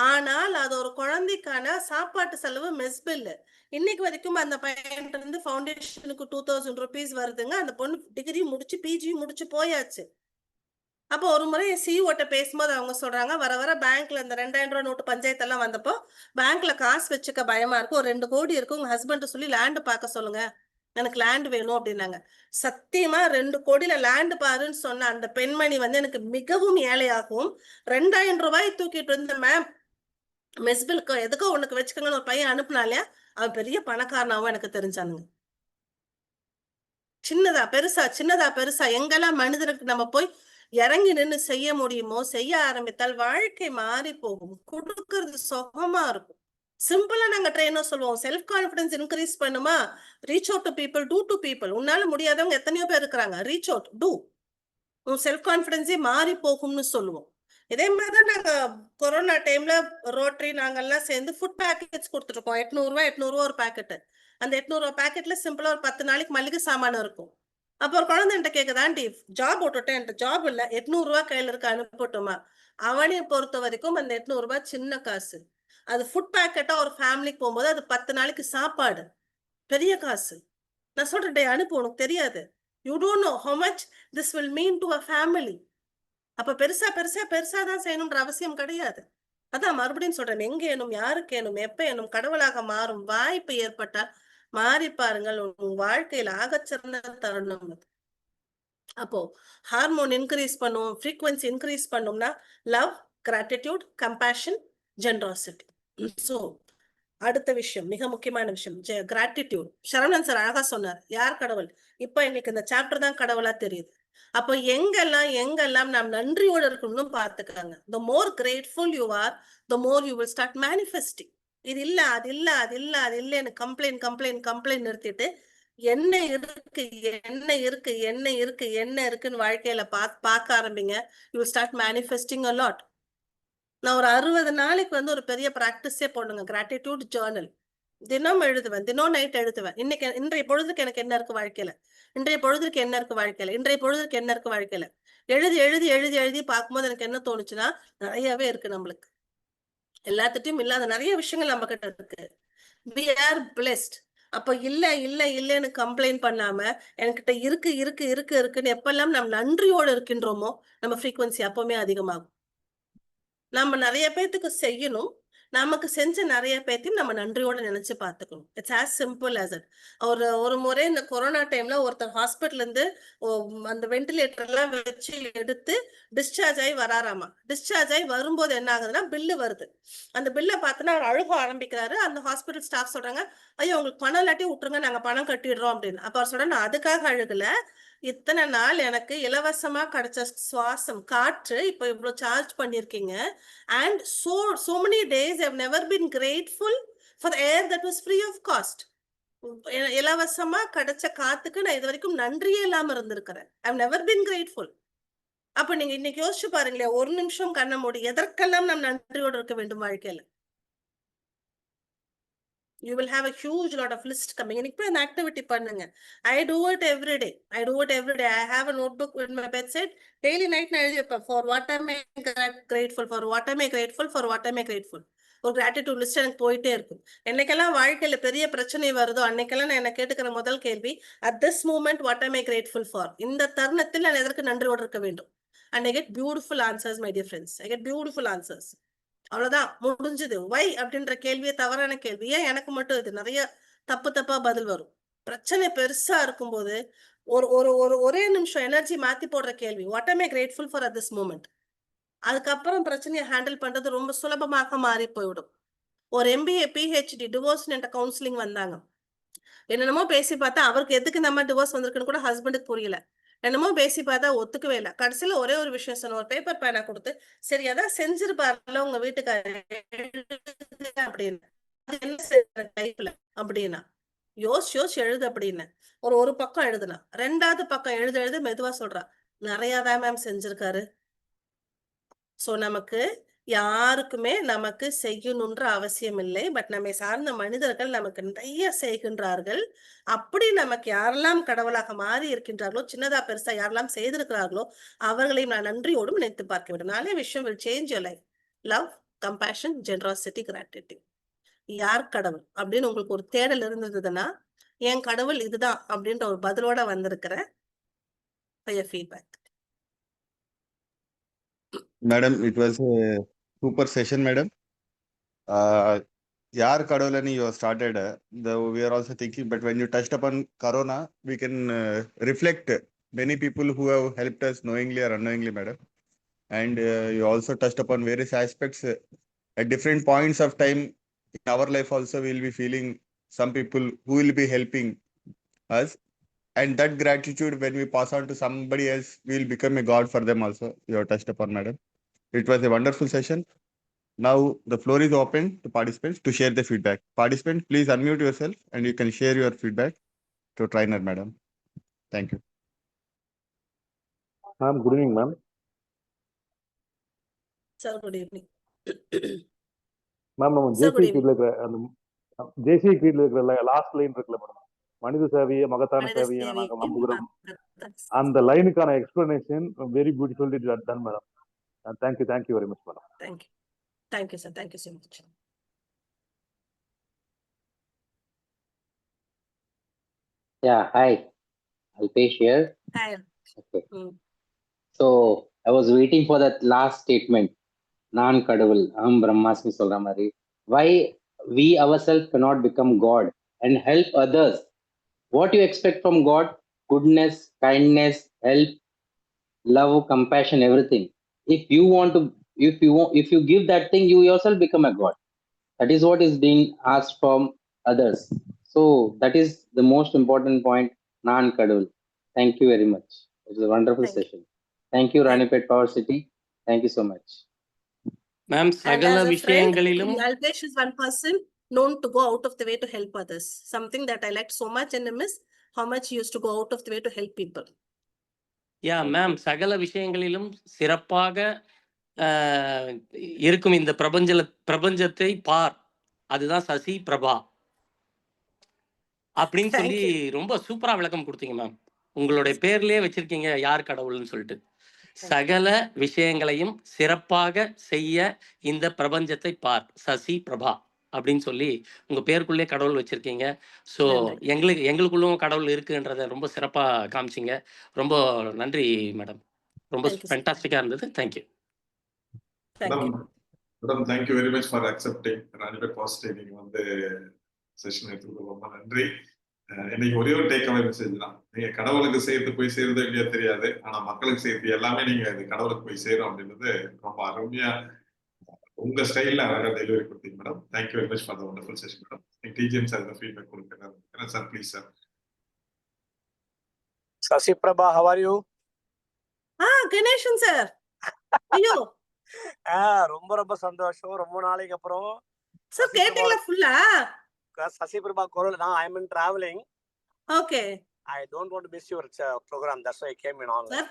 ஆனால் அது ஒரு குழந்தைக்கான சாப்பாட்டு செலவு மெஸ் பில்லு. இன்னைக்கு வரைக்கும் அந்த பையன்ட்ட இருந்து ஃபவுண்டேஷனுக்கு 2000 rupees வருதுங்க. அந்த பொண்ணு டிகிரி முடிச்சு PG முடிச்சு போயாச்சு. அப்போ ஒரு முறை சிஓட்ட பேசும்போது அவங்க சொல்றாங்க, வர வர பேங்க்ல இந்த 2000 ரூபாய் நோட்டு பஞ்சாயத்து எல்லாம் வந்தப்போ பேங்க்ல காசு வச்சுக்க பயமா இருக்கு, ஒரு 2 கோடி இருக்கு, உங்க ஹஸ்பண்ட் சொல்லி லேண்ட் பார்க்க சொல்லுங்க, எனக்கு லேண்ட் வேணும் அப்படின்னாங்க. சத்தியமா 2 கோடியில லேண்ட் பாருன்னு சொன்ன அந்த பெண்மணி வந்து எனக்கு மிகவும் ஏழையாகவும் 2000 ரூபாய் தூக்கிட்டு இருந்த மேம் மெஸ் பில்க்கு எதுக்கோ உனக்கு வச்சுக்கோங்கன்னு ஒரு பையன் அனுப்புனாலே அவன் பெரிய பணக்காரனாவும் எனக்கு தெரிஞ்சானுங்க. சின்னதா பெருசா எங்கெல்லாம் மனிதனுக்கு நம்ம போய் இறங்கி நின்று செய்ய முடியுமோ செய்ய ஆரம்பித்தால் வாழ்க்கை மாறி போகும், கொடுக்கறது சுகமா இருக்கும். சிம்பிளா நாங்க ட்ரெயினர் சொல்லுவோம், செல்ஃப் கான்பிடன்ஸ் இன்க்ரீஸ் பண்ணுமா, reach out to people, do to people. உன்னால முடியாதவங்க எத்தனையோ பேர் இருக்கிறாங்க, ரீச் அவுட், டூ, உன் செல்ஃப் கான்பிடன்ஸே மாறி போகும்னு சொல்லுவோம். இதே மாதிரிதான் நாங்க கொரோனா டைம்ல ரோட்டரி நாங்கெல்லாம் சேர்ந்து ஃபுட் பேக்கெட்ஸ் கொடுத்துருக்கோம். 800 ஒரு பேக்கெட். அந்த 800 பேக்கெட்ல சிம்பிளா ஒரு 10 நாளைக்கு மளிகை சாமான் இருக்கும். அப்ப ஒரு குழந்தை என்கிட்ட கேக்குது, ஆண்டி ஜாப் விட்டுட்டேன், என்கிட்ட ஜாப் இல்ல, 800 கையில இருக்க அனுப்பட்டுமா? அவனையும் பொறுத்த வரைக்கும் அந்த 800 சின்ன காசு. அது ஃபுட் பேக்கெட்டா ஒரு ஃபேமிலிக்கு போகும்போது அது 10 நாளைக்கு சாப்பாடு, பெரிய காசு. நான் சொல்றேன், டேய் அனுப்பு, உனக்கு தெரியாது. You don't know how much this will mean to a family. அப்ப பெருசா தான் செய்யணும்ன்ற அவசியம் கிடையாது. அதான் மறுபடியும் சொல்றேன், எங்க எனும், யாருக்கு எனும், எப்ப எனும் கடவுளாக மாறும் வாய்ப்பு ஏற்பட்டால் மாறி பாருங்கள். உங்க வாழ்க்கையில ஆகச்சிறந்த தருணம் அது. அப்போ ஹார்மோன் இன்க்ரீஸ் பண்ணும், ஃப்ரீக்வன்சி இன்க்ரீஸ் பண்ணும்னா love, gratitude, compassion, generosity. So அடுத்த விஷயம், மிக முக்கியமான விஷயம், கிராட்டிடியூட். சரவணன் சார் அழகா சொன்னார், யார் கடவுள்? இப்ப எங்களுக்கு இந்த சாப்டர் தான் கடவுளா தெரியுது. அப்போ எங்கெல்லாம் நாம் நன்றியோடு இருக்கணும்னு பார்த்துக்காங்க. the more grateful you are, the more you will start manifesting. இது இல்ல, அது இல்ல, அது இல்ல, அது இல்லைன்னு கம்ப்ளைண்ட் நிறுத்திட்டு என்ன இருக்கு, என்ன இருக்கு, என்ன இருக்கு, என்ன இருக்குன்னு வாழ்க்கையில பார்க்க ஆரம்பிங்க. you will start manifesting a lot. நான் ஒரு 60 நாளைக்கு வந்து ஒரு பெரிய பிராக்டிஸே போடுங்க, கிராட்டிடியூட் ஜேர்னல். தினம் எழுதுவேன், தினம் நைட் எழுதுவேன். இன்றைய பொழுதுக்கு எனக்கு என்ன இருக்கு வாழ்க்கையில, இன்றைய பொழுதுக்கு என்ன இருக்கு வாழ்க்கையில, இன்றைய பொழுதுக்கு என்ன இருக்கு வாழ்க்கையில. எழுதி பார்க்கும்போது எனக்கு என்ன தோணுச்சுன்னா, நிறையவே இருக்கு நம்மளுக்கு. எல்லாத்துட்டையும் இல்லாத நிறைய விஷயங்கள் நம்ம கிட்ட இருக்கு. we are blessed. அப்ப இல்லன்னு கம்ப்ளைண்ட் பண்ணாம என்கிட்ட இருக்குன்னு எப்பெல்லாம் நம்ம நன்றியோடு இருக்கின்றோமோ நம்ம ஃப்ரீக்வன்சி அப்பவுமே அதிகமாகும். நம்ம நிறைய பேத்துக்கு செய்யணும், நமக்கு செஞ்ச நிறைய பேத்தையும் நம்ம நன்றியோட நினைச்சு பார்த்துக்கணும். It's as simple as it. ஒரு முறை இந்த கொரோனா டைம்ல ஒருத்தர் ஹாஸ்பிட்டல்ல இருந்து அந்த வென்டிலேட்டர் எல்லாம் வச்சு எடுத்து டிஸ்சார்ஜ் ஆகி வராராமா. டிஸ்சார்ஜ் ஆகி வரும்போது என்ன ஆகுதுன்னா பில்லு வருது. அந்த பில்லை பார்த்தோன்னா அவர் அழுக ஆரம்பிக்கிறாரு. அந்த ஹாஸ்பிட்டல் ஸ்டாஃப் சொல்றாங்க, ஐயோ உங்களுக்கு பணம் இல்லாட்டி விட்டுருங்க, நாங்க பணம் கட்டிடுறோம் அப்படின்னு. அப்ப அவர் சொல்ற, நான் அதுக்காக அழுகல, இத்தனை நாள் எனக்கு இலவசமா கிடைச்ச சுவாசம் காற்று இப்ப இவ்வளவு சார்ஜ் பண்ணிருக்கீங்க. and so many days I've never been grateful for the air that was free of cost. இலவசமா கிடைச்ச காத்துக்கு நான் இது வரைக்கும் நன்றியே இல்லாம இருந்திருக்கிறேன். I've never been grateful. அப்ப நீங்க இன்னைக்கு யோசிச்சு பாருங்களேன், ஒரு நிமிஷம் கண்ண மூடி எதற்கெல்லாம் நாம் நன்றியோடு இருக்க வேண்டும் வாழ்க்கையில. You will have a huge lot of list coming. இன்னைக்கு போய் அந்த ஆக்டிவிட்டி பண்ணுங்க. I do it every day. I have a notebook with my bedside. Daily night நான் எழுதி வைப்பேன். For what am I grateful for? What am I grateful for? What am I grateful? ஒரு gratitude list எனக்கு போயிட்டே இருக்கும். என்னைக்கெல்லாம் வாழ்க்கையில பெரிய பிரச்சனை வருதோ அன்னைக்கெல்லாம் நான் என்ன கேட்டுக்கிற முதல் கேள்வி, at this moment what am I grateful for? இந்த தருணத்தில் நான் எதற்கு நன்றியோடு இருக்க வேண்டும்? And I get beautiful answers, my dear friends. I get beautiful answers. அவ்வளவுதான், முடிஞ்சது. வை அப்படின்ற கேள்வியே தவறான கேள்வி. ஏன் எனக்கு மட்டும் இது நிறைய தப்பா பதில் வரும். பிரச்சனை பெருசா இருக்கும்போது ஒரே நிமிஷம் எனர்ஜி மாத்தி போடுற கேள்வி, what am I grateful for at this moment. அதுக்கப்புறம் பிரச்சனையை ஹேண்டில் பண்றது ரொம்ப சுலபமாக மாறி போய்விடும். ஒரு MBA PhD டிவோர்ஸ் என்ற கவுன்சிலிங் வந்தாங்க. என்னென்னமோ பேசி பார்த்தா அவருக்கு எதுக்கு நம்ம டிவோர்ஸ் வந்திருக்குன்னு கூட ஹஸ்பண்டுக்கு புரியல. என்னமோ பேசி பார்த்தா ஒத்துக்கவே இல்லை. கடைசியில ஒரே ஒரு விஷயம் சொன்ன, ஒரு பேப்பர் பேனா கொடுத்து, சரி அதான் செஞ்சிருப்பாருல உங்க வீட்டுக்காரர் அப்படின்னு, அது என்ன டைப்ல அப்படின்னா, யோசிச்சு எழுது அப்படின்னு. ஒரு பக்கம் எழுதுனா, 2வது பக்கம் எழுத மெதுவா சொல்றா, நிறையாதான் மேம் செஞ்சிருக்காரு. சோ நமக்கு யாருக்குமே நமக்கு செய்யணும்ன்ற அவசியம் இல்லை. பட் நம்மை சார்ந்த மனிதர்கள் நமக்கு நிறைய செய்கின்றார்கள். அப்படி நமக்கு யாரெல்லாம் கடவுளாக மாறி இருக்கின்றார்களோ, சின்னதா பெருசா யாரெல்லாம் செய்திருக்கிறார்களோ அவர்களையும் நான் நன்றியோடும் நினைத்து பார்க்க வேண்டும். நாளே விஷயம் will change your life. Love, compassion, generosity, gratitude. யார் கடவுள் அப்படின்னு உங்களுக்கு ஒரு தேடல் இருந்ததுன்னா, என் கடவுள் இதுதான் அப்படின்ற ஒரு பதிலோட வந்திருக்கிற feedback. Madam, it was a super session, madam. Yar Kadolani you started, we are also thinking, but when you touched upon Corona, we can reflect many people who have helped us knowingly or unknowingly, madam. And you also touched upon various aspects. At different points of time in our life also, we will be feeling some people who will be helping us. And that gratitude, when we pass on to somebody else, we will become a God for them also. You have touched upon, madam. It was a wonderful session. Now the floor is open to participants to share the feedback. Participants, please unmute yourself and you can share your feedback to trainer, madam. Thank you. Ma'am, good evening, ma'am. Sir, good evening. Ma'am நம்ம Sir, good ஜேசி evening. கீட்ல இருக்கிற அந்த ஜேசி கீட்ல இருக்கிற last line இருக்குல்ல madam, மனித சேவையே மகத்தான Manada சேவையை Sevi நாங்கள் in நம்புகிறோம். Bhagavatas. அந்த லைனுக்கான explanation very beautifully done madam. Thank you very much madam. Thank you. Thank you, sir. Thank you so much. Yeah, hi. Alpesh here. Hi. Okay. Mm. So I was waiting for that last statement. நான் கடவுள் அகம் பிரம்மாஸ்மி சொல்ற மாதிரி. Why we ourselves cannot become God and help others? What you expect from God? Goodness, kindness, help, love, compassion, everything. If you give that thing, you yourself become a God. That is what is being asked from others. So that is the most important point. Naan kadavul. Thank you very much. It was a wonderful Thank you. session. Thank you, Ranipet Power City. Thank you so much. Ma'am And சகல as a friend, விஷயங்களிலும் Alpesh is one person known to go out of the way to help others. Something that I liked so much in him is how much he used to go out of the way to help people. Ma'am சகல விஷயங்களிலும் சிறப்பாக இருக்கும் இந்த பிரபஞ்சத்தை பார், அதுதான் சசி பிரபா அப்படின்னு Thank சொல்லி you. ரொம்ப சூப்பரா விளக்கம் கொடுத்தீங்க மேம். உங்களுடைய பேர்லயே வச்சிருக்கீங்க யார் கடவுள்னு சொல்லிட்டு. சகல விஷயங்களையும் சிறப்பாக செய்ய இந்த பிரபஞ்சத்தை பார், சசி பிரபா அப்படின்னு சொல்லி உங்க பேருக்குள்ளே கடவுள் வச்சிருக்கீங்க. ஸோ நன்றி. எங்களுக்குள்ளும் கடவுள் இருக்குன்றத ரொம்ப சிறப்பா காமிச்சிங்க. ரொம்ப நன்றி மேடம். ரொம்ப Thank you, sir. ஃபேண்டாஸ்டிக்கா இருந்தது. Thank you. Thank you. Madam thank you very much for accepting Ranipet positive. நீங்க வந்து செஷன் எடுத்துக்க ரொம்ப நன்றி. இன்னைக்கு ஒரே ஒரு டேக் அவே மெசேஜ் தான். நீங்க கடவுளுக்கு சேர்த்து போய் சேருதோ இல்லையா தெரியாது, ஆனா மக்களுக்கு சேர்த்து எல்லாமே நீங்க அது கடவுளுக்கு போய் சேரும் அப்படின்றது ரொம்ப அருமையா உங்க ஸ்டைல்ல அழகா டெலிவரி கொடுத்தீங்க madam. Thank you very much for the wonderful session madam. DGM sir feedback கொடுக்குறேன் sir, please sir. Sasi Prabha, how are you? Ganeshan sir. ஐயோ ரொம்ப சந்தோஷம். ரொம்ப நாளைக்கு அப்புறம் சார் கேட்டீங்களா ஃபுல்லா? Sasi Prabha குரல் நான் I am in traveling. Okay. I don't want to miss your program. That's why I came in online. Sir,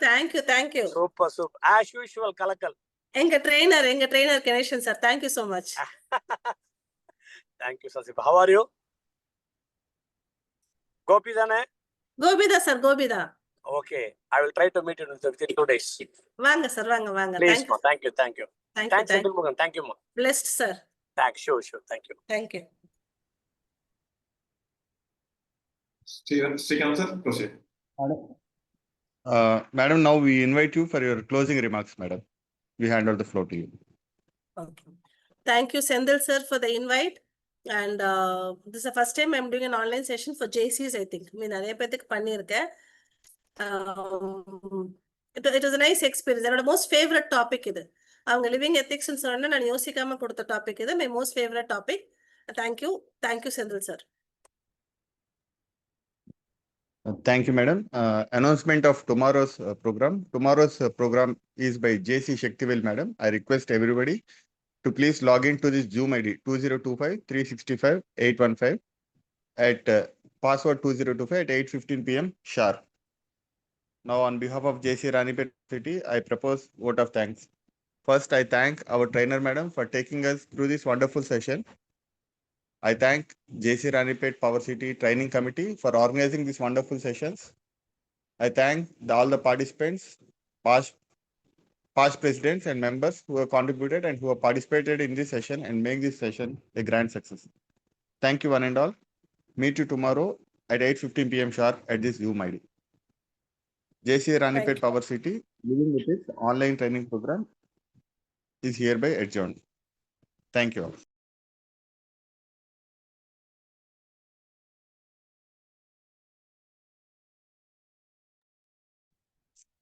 thank you. Super. As usual, கலக்கல். எங்க trainer Ganesan sir. Thank you so much. Thank you, Sasi Prabha. How are you? Gopi தானே? Gopitha sir, Gopitha. Okay. I will try to meet you within 2 days. வாங்க sir, வாங்க. Please, Thank you. thank you. Thank you. Thanks, Mugan. Thank you, ma. Blessed sir. Thanks. Sure. Thank you. Thank you. Srikanth sir, proceed. Madam, now we invite you for your closing remarks, madam. We hand over the floor to you. Okay. Thank you, Sendil sir, for the invite. And this is the first time I'm doing an online session for JCs, I think. நிறைய பேத்துக்கு பண்ணியிருக்கேன். It was a nice experience. என்னோட most favourite topic இது. அவங்க living எத்திக்ஸ்ன்னு சொன்னா நான் யோசிக்காம கொடுத்த டாபிக் இது. My most favourite topic. Thank you Senthil sir. Thank you, madam. Announcement of tomorrow's program. Tomorrow's program is by JC Shaktivel, madam. I request everybody to please log in to this Zoom ID 2025-365-815 at password 2025 at 8:15 p.m. sharp. Now, on behalf of JC Ranipet City, I propose vote of thanks. First, I thank our trainer, madam, for taking us through this wonderful session. I thank JC Ranipet Power City Training Committee for organizing these wonderful sessions. I thank all the participants, past presidents and members who have contributed and who have participated in this session and make this session a grand success. Thank you one and all. Meet you tomorrow at 8:15 p.m. sharp at this Zoom ID. JC Ranipet Power City Living with its online training program is hereby adjourned. Thank you all.